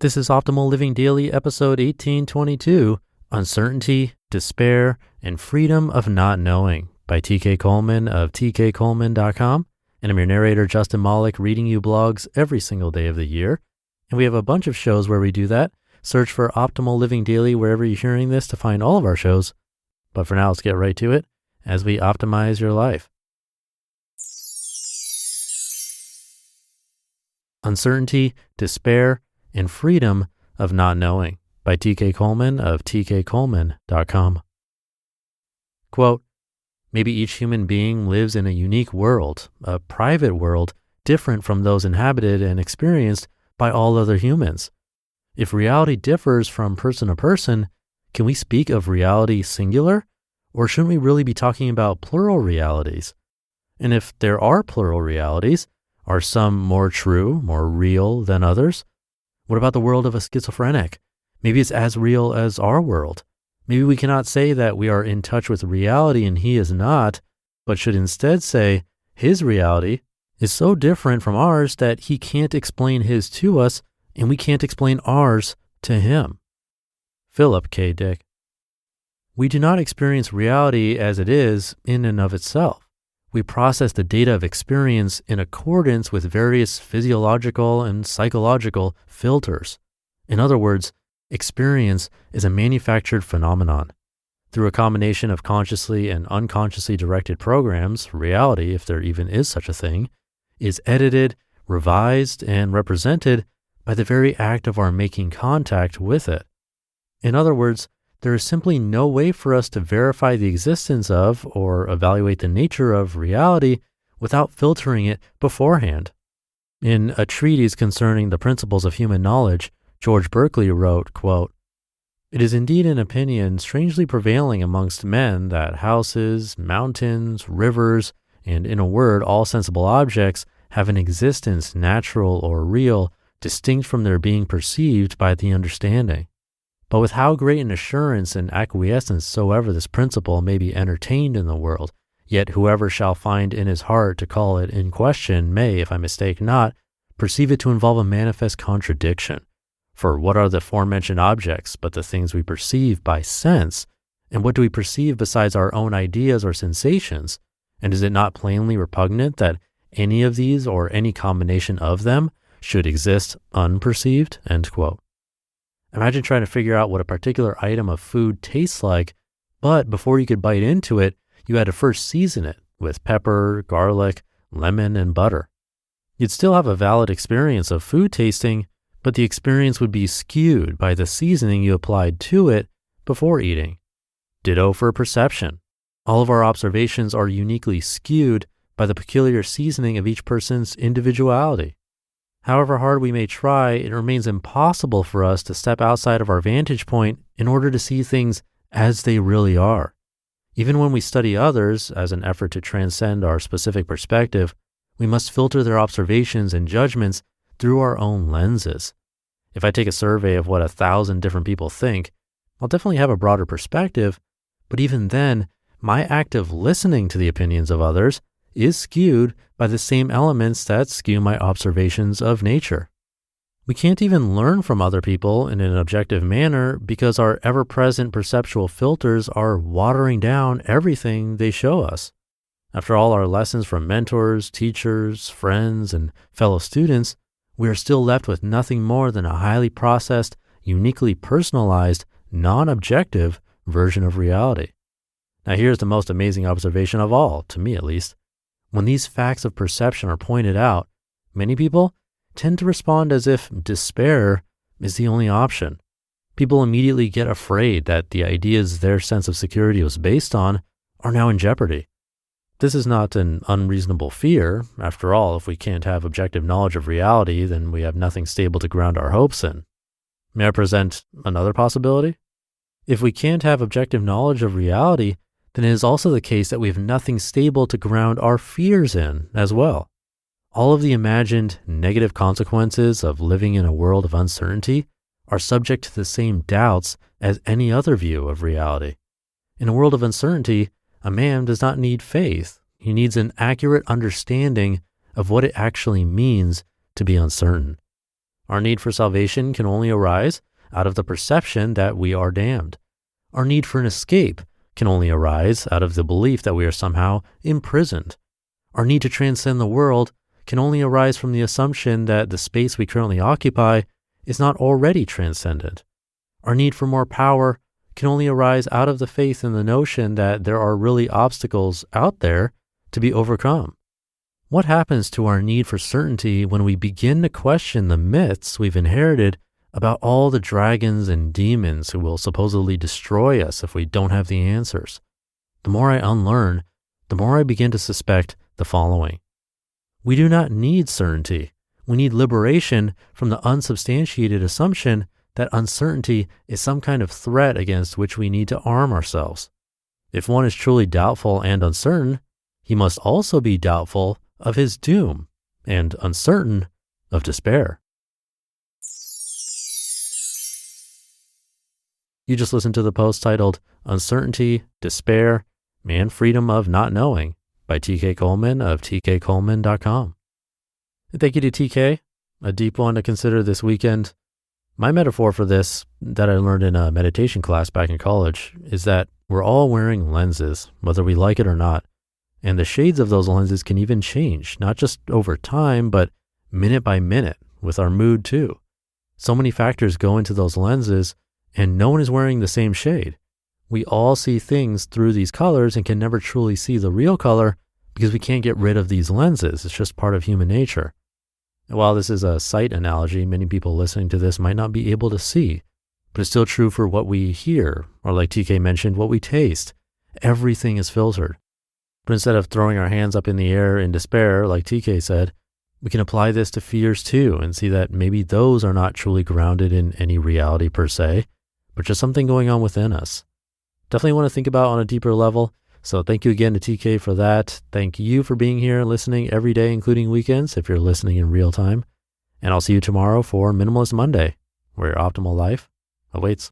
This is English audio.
This is Optimal Living Daily, episode 1822, Uncertainty, Despair, and Freedom of Not Knowing by TK Coleman of tkcoleman.com. And I'm your narrator, Justin Malik, reading you blogs every single day of the year. And we have a bunch of shows where we do that. Search for Optimal Living Daily wherever you're hearing this to find all of our shows. But for now, let's get right to it as we optimize your life. Uncertainty, Despair, and Freedom of Not Knowing by TK Coleman of tkcoleman.com. Quote, maybe each human being lives in a unique world, a private world different from those inhabited and experienced by all other humans. If reality differs from person to person, can we speak of reality singular? Or shouldn't we really be talking about plural realities? And if there are plural realities, are some more true, more real than others? What about the world of a schizophrenic? Maybe it's as real as our world. Maybe we cannot say that we are in touch with reality and he is not, but should instead say his reality is so different from ours that he can't explain his to us and we can't explain ours to him. Philip K. Dick. We do not experience reality as it is in and of itself. We process the data of experience in accordance with various physiological and psychological filters. In other words, experience is a manufactured phenomenon. Through a combination of consciously and unconsciously directed programs, reality, if there even is such a thing, is edited, revised, and represented by the very act of our making contact with it. In other words, there is simply no way for us to verify the existence of or evaluate the nature of reality without filtering it beforehand. In a treatise concerning the principles of human knowledge, George Berkeley wrote, quote, it is indeed an opinion strangely prevailing amongst men that houses, mountains, rivers, and in a word, all sensible objects have an existence natural or real, distinct from their being perceived by the understanding. But with how great an assurance and acquiescence soever this principle may be entertained in the world, yet whoever shall find in his heart to call it in question may, if I mistake not, perceive it to involve a manifest contradiction. For what are the aforementioned objects but the things we perceive by sense? And what do we perceive besides our own ideas or sensations? And is it not plainly repugnant that any of these or any combination of them should exist unperceived? End quote. Imagine trying to figure out what a particular item of food tastes like, but before you could bite into it, you had to first season it with pepper, garlic, lemon, and butter. You'd still have a valid experience of food tasting, but the experience would be skewed by the seasoning you applied to it before eating. Ditto for perception. All of our observations are uniquely skewed by the peculiar seasoning of each person's individuality. However hard we may try, it remains impossible for us to step outside of our vantage point in order to see things as they really are. Even when we study others as an effort to transcend our specific perspective, we must filter their observations and judgments through our own lenses. If I take a survey of what 1,000 different people think, I'll definitely have a broader perspective, but even then, my act of listening to the opinions of others is skewed by the same elements that skew my observations of nature. We can't even learn from other people in an objective manner because our ever-present perceptual filters are watering down everything they show us. After all our lessons from mentors, teachers, friends, and fellow students, we are still left with nothing more than a highly processed, uniquely personalized, non-objective version of reality. Now here's the most amazing observation of all, to me at least. When these facts of perception are pointed out, many people tend to respond as if despair is the only option. People immediately get afraid that the ideas their sense of security was based on are now in jeopardy. This is not an unreasonable fear. After all, if we can't have objective knowledge of reality, then we have nothing stable to ground our hopes in. May I present another possibility? If we can't have objective knowledge of reality, then it is also the case that we have nothing stable to ground our fears in as well. All of the imagined negative consequences of living in a world of uncertainty are subject to the same doubts as any other view of reality. In a world of uncertainty, a man does not need faith. He needs an accurate understanding of what it actually means to be uncertain. Our need for salvation can only arise out of the perception that we are damned. Our need for an escape can only arise out of the belief that we are somehow imprisoned. Our need to transcend the world can only arise from the assumption that the space we currently occupy is not already transcendent. Our need for more power can only arise out of the faith in the notion that there are really obstacles out there to be overcome. What happens to our need for certainty when we begin to question the myths we've inherited about all the dragons and demons who will supposedly destroy us if we don't have the answers? The more I unlearn, the more I begin to suspect the following. We do not need certainty. We need liberation from the unsubstantiated assumption that uncertainty is some kind of threat against which we need to arm ourselves. If one is truly doubtful and uncertain, he must also be doubtful of his doom and uncertain of despair. You just listened to the post titled Uncertainty, Despair, and Freedom of Not Knowing by TK Coleman of tkcoleman.com. And thank you to TK, a deep one to consider this weekend. My metaphor for this that I learned in a meditation class back in college is that we're all wearing lenses, whether we like it or not. And the shades of those lenses can even change, not just over time, but minute by minute with our mood too. So many factors go into those lenses, and no one is wearing the same shade. We all see things through these colors and can never truly see the real color because we can't get rid of these lenses. It's just part of human nature. And while this is a sight analogy, many people listening to this might not be able to see, but it's still true for what we hear, or like TK mentioned, what we taste. Everything is filtered. But instead of throwing our hands up in the air in despair, like TK said, we can apply this to fears too and see that maybe those are not truly grounded in any reality per se, but just something going on within us. Definitely want to think about on a deeper level. So thank you again to TK for that. Thank you for being here and listening every day, including weekends, if you're listening in real time. And I'll see you tomorrow for Minimalist Monday, where your optimal life awaits.